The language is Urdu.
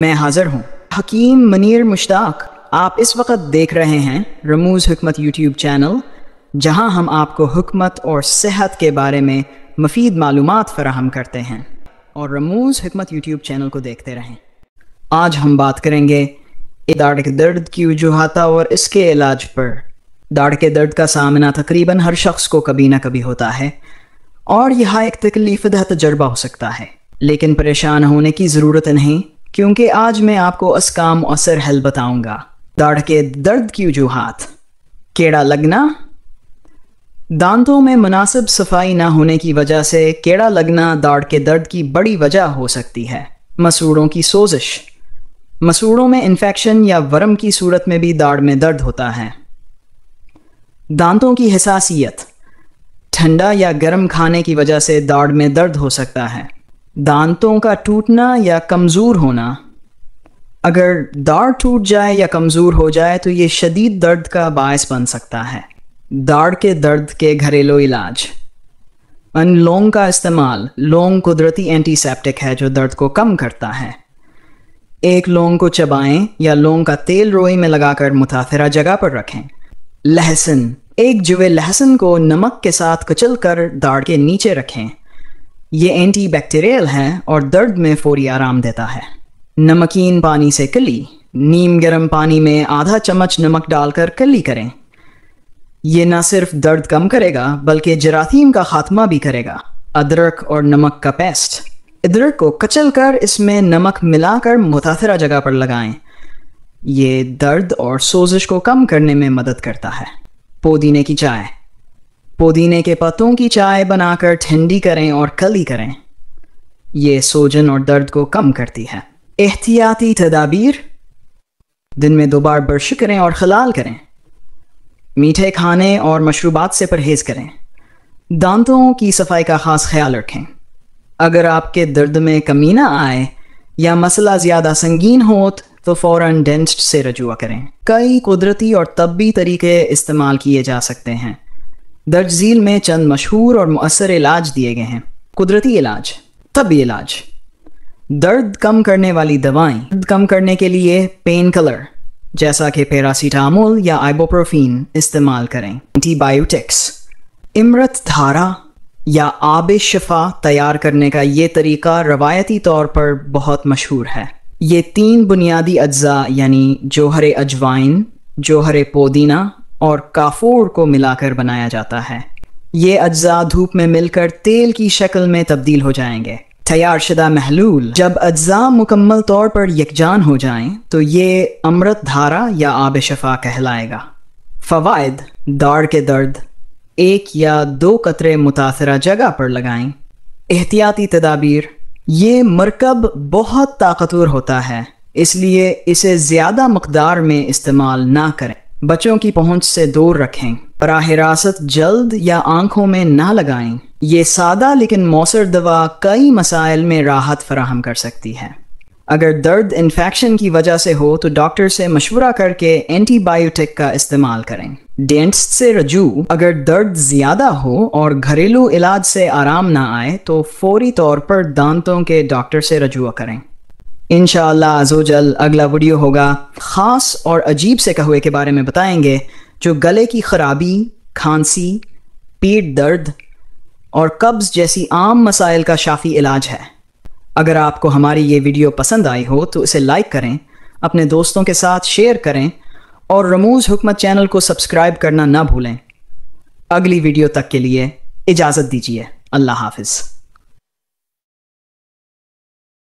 میں حاضر ہوں حکیم منیر مشتاق۔ آپ اس وقت دیکھ رہے ہیں رموز حکمت یوٹیوب چینل، جہاں ہم آپ کو حکمت اور صحت کے بارے میں مفید معلومات فراہم کرتے ہیں، اور رموز حکمت یوٹیوب چینل کو دیکھتے رہیں۔ آج ہم بات کریں گے داڑھ کے درد کی وجوہات اور اس کے علاج پر۔ داڑھ کے درد کا سامنا تقریباً ہر شخص کو کبھی نہ کبھی ہوتا ہے، اور یہ ایک تکلیف دہ تجربہ ہو سکتا ہے، لیکن پریشان ہونے کی ضرورت نہیں، کیونکہ آج میں آپ کو اس کا مؤثر حل بتاؤں گا۔ داڑھ کے درد کی وجوہات: کیڑا لگنا۔ دانتوں میں مناسب صفائی نہ ہونے کی وجہ سے کیڑا لگنا داڑھ کے درد کی بڑی وجہ ہو سکتی ہے۔ مسوڑوں کی سوزش۔ مسوڑوں میں انفیکشن یا ورم کی صورت میں بھی داڑھ میں درد ہوتا ہے۔ دانتوں کی حساسیت۔ ٹھنڈا یا گرم کھانے کی وجہ سے داڑھ میں درد ہو سکتا ہے۔ دانتوں کا ٹوٹنا یا کمزور ہونا۔ اگر داڑھ ٹوٹ جائے یا کمزور ہو جائے تو یہ شدید درد کا باعث بن سکتا ہے۔ داڑھ کے درد کے گھریلو علاج: لونگ کا استعمال۔ لونگ قدرتی اینٹی سیپٹک ہے جو درد کو کم کرتا ہے۔ ایک لونگ کو چبائیں یا لونگ کا تیل روئی میں لگا کر متاثرہ جگہ پر رکھیں۔ لہسن۔ ایک جوے لہسن کو نمک کے ساتھ کچل کر داڑھ کے نیچے رکھیں۔ یہ اینٹی بیکٹیریل ہے اور درد میں فوری آرام دیتا ہے۔ نمکین پانی سے کلی۔ نیم گرم پانی میں آدھا چمچ نمک ڈال کر کلی کریں۔ یہ نہ صرف درد کم کرے گا بلکہ جراثیم کا خاتمہ بھی کرے گا۔ ادرک اور نمک کا پیسٹ۔ ادرک کو کچل کر اس میں نمک ملا کر متاثرہ جگہ پر لگائیں۔ یہ درد اور سوزش کو کم کرنے میں مدد کرتا ہے۔ پودینے کی چائے۔ پودینے کے پتوں کی چائے بنا کر ٹھنڈی کریں اور کلی کریں۔ یہ سوجن اور درد کو کم کرتی ہے۔ احتیاطی تدابیر: دن میں 2 بار برش کریں اور خلال کریں۔ میٹھے کھانے اور مشروبات سے پرہیز کریں۔ دانتوں کی صفائی کا خاص خیال رکھیں۔ اگر آپ کے درد میں کمی نہ آئے یا مسئلہ زیادہ سنگین ہو تو فوراً ڈینٹسٹ سے رجوع کریں۔ کئی قدرتی اور طبی طریقے استعمال کیے جا سکتے ہیں۔ درج ذیل میں چند مشہور اور مؤثر علاج دیے گئے ہیں۔ قدرتی علاج۔ طبی علاج: درد کم کرنے والی دوائیں۔ درد کم کرنے کے لیے پین کلر جیسا کہ پیراسیٹامول یا آئبوپروفین استعمال کریں۔ Anti biotics. امرت دھارا یا آب شفا تیار کرنے کا یہ طریقہ روایتی طور پر بہت مشہور ہے۔ یہ 3 بنیادی اجزاء یعنی جوہر اجوائن، جوہر پودینہ اور کافور کو ملا کر بنایا جاتا ہے۔ یہ اجزاء دھوپ میں مل کر تیل کی شکل میں تبدیل ہو جائیں گے۔ تیار شدہ محلول: جب اجزاء مکمل طور پر یکجان ہو جائیں تو یہ امرت دھارا یا آب شفا کہلائے گا۔ فوائد: داڑھ کے درد 1 یا 2 قطرے متاثرہ جگہ پر لگائیں۔ احتیاطی تدابیر: یہ مرکب بہت طاقتور ہوتا ہے، اس لیے اسے زیادہ مقدار میں استعمال نہ کریں۔ بچوں کی پہنچ سے دور رکھیں۔ براہ راست جلد یا آنکھوں میں نہ لگائیں۔ یہ سادہ لیکن مؤثر دوا کئی مسائل میں راحت فراہم کر سکتی ہے۔ اگر درد انفیکشن کی وجہ سے ہو تو ڈاکٹر سے مشورہ کر کے اینٹی بایوٹک کا استعمال کریں۔ ڈینٹسٹ سے رجوع: اگر درد زیادہ ہو اور گھریلو علاج سے آرام نہ آئے تو فوری طور پر دانتوں کے ڈاکٹر سے رجوع کریں۔ انشاءاللہ عزوجل اگلا ویڈیو ہوگا خاص اور عجیب سے قہوے کے بارے میں بتائیں گے جو گلے کی خرابی، کھانسی، پیٹ درد اور قبض جیسی عام مسائل کا شافی علاج ہے۔ اگر آپ کو ہماری یہ ویڈیو پسند آئی ہو تو اسے لائک کریں، اپنے دوستوں کے ساتھ شیئر کریں اور رموز حکمت چینل کو سبسکرائب کرنا نہ بھولیں۔ اگلی ویڈیو تک کے لیے اجازت دیجیے۔ اللہ حافظ۔